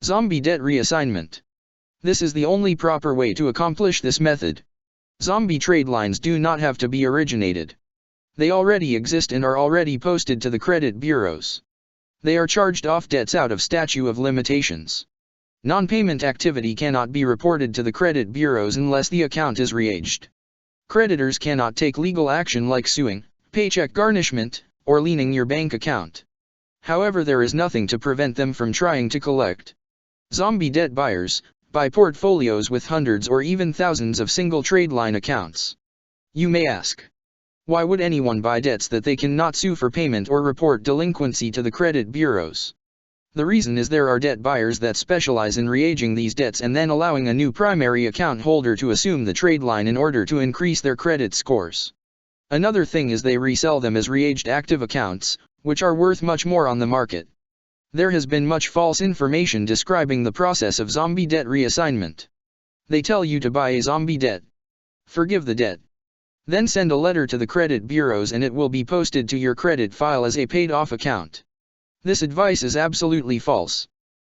Zombie debt reassignment. This is the only proper way to accomplish this method. Zombie trade lines do not have to be originated. They already exist and are already posted to the credit bureaus. They are charged off debts out of statute of limitations. Non-payment activity cannot be reported to the credit bureaus unless the account is re-aged. Creditors cannot take legal action like suing, paycheck garnishment, or liening your bank account. However, there is nothing to prevent them from trying to collect. Zombie debt buyers buy portfolios with hundreds or even thousands of single trade line accounts. You may ask, why would anyone buy debts that they cannot sue for payment or report delinquency to the credit bureaus? The reason is there are debt buyers that specialize in re-aging these debts and then allowing a new primary account holder to assume the trade line in order to increase their credit scores. Another thing is they resell them as re-aged active accounts, which are worth much more on the market. There has been much false information describing the process of zombie debt reassignment. They tell you to buy a zombie debt, forgive the debt, then send a letter to the credit bureaus and it will be posted to your credit file as a paid-off account. This advice is absolutely false.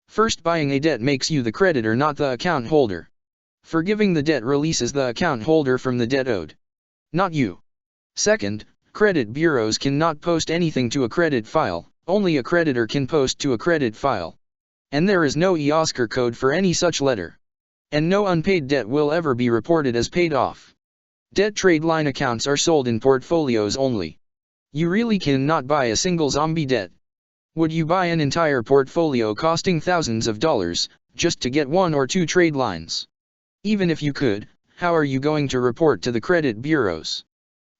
First, buying a debt makes you the creditor, not the account holder. Forgiving the debt releases the account holder from the debt owed, not you. Second, credit bureaus cannot post anything to a credit file, only a creditor can post to a credit file. And there is no EOSCR code for any such letter. And no unpaid debt will ever be reported as paid off. Debt trade line accounts are sold in portfolios only. You really cannot buy a single zombie debt. Would you buy an entire portfolio costing thousands of dollars, just to get one or two trade lines? Even if you could, how are you going to report to the credit bureaus?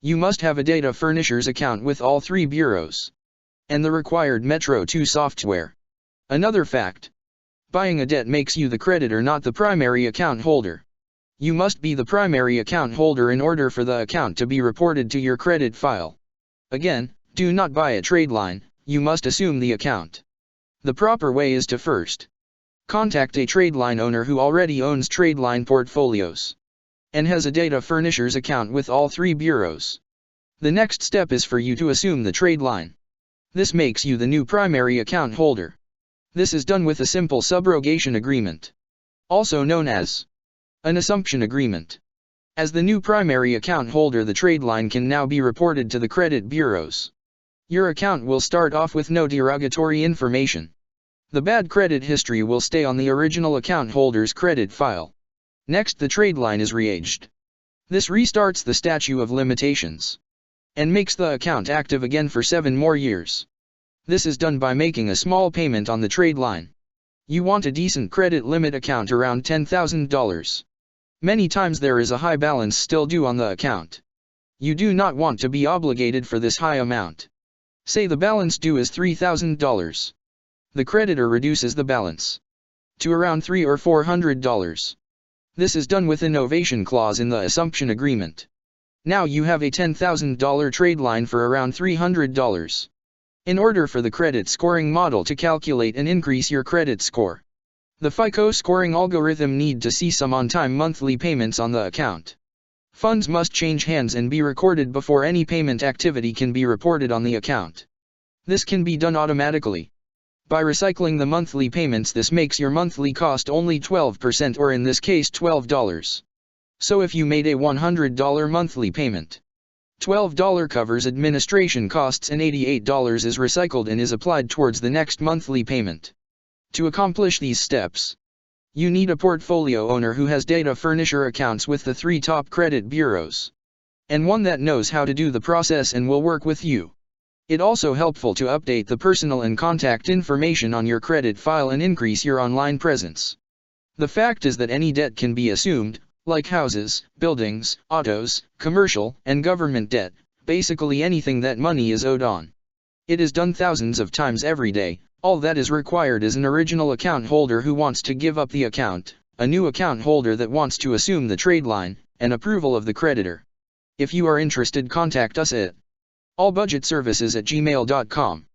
You must have a data furnishers account with all three bureaus. And the required Metro 2 software. Another fact. Buying a debt makes you the creditor, not the primary account holder. You must be the primary account holder in order for the account to be reported to your credit file. Again, do not buy a trade line. You must assume the account. The proper way is to first contact a trade line owner who already owns trade line portfolios and has a data furnishers account with all three bureaus. The next step is for you to assume the trade line. This makes you the new primary account holder. This is done with a simple subrogation agreement, also known as an assumption agreement. As the new primary account holder, the trade line can now be reported to the credit bureaus. Your account will start off with no derogatory information. The bad credit history will stay on the original account holder's credit file. Next, the trade line is re-aged. This restarts the statute of limitations and makes the account active again for 7 more years. This is done by making a small payment on the trade line. You want a decent credit limit account around $10,000. Many times there is a high balance still due on the account. You do not want to be obligated for this high amount. Say the balance due is $3,000. The creditor reduces the balance to around $300 or $400. This is done with a novation clause in the assumption agreement. Now you have a $10,000 trade line for around $300. In order for the credit scoring model to calculate and increase your credit score, the FICO scoring algorithm need to see some on-time monthly payments on the account. Funds must change hands and be recorded before any payment activity can be reported on the account. This can be done automatically by recycling the monthly payments. This makes your monthly cost only 12%, or in this case $12. So if you made a $100 monthly payment, $12 covers administration costs and $88 is recycled and is applied towards the next monthly payment. To accomplish these steps, you need a portfolio owner who has data furnisher accounts with the 3 top credit bureaus, and one that knows how to do the process and will work with you. It also helpful to update the personal and contact information on your credit file and increase your online presence. The fact is that any debt can be assumed, like houses, buildings, autos, commercial, and government debt, basically anything that money is owed on. It is done thousands of times every day. All that is required is an original account holder who wants to give up the account, a new account holder that wants to assume the trade line, and approval of the creditor. If you are interested, contact us at allbudgetservices@gmail.com.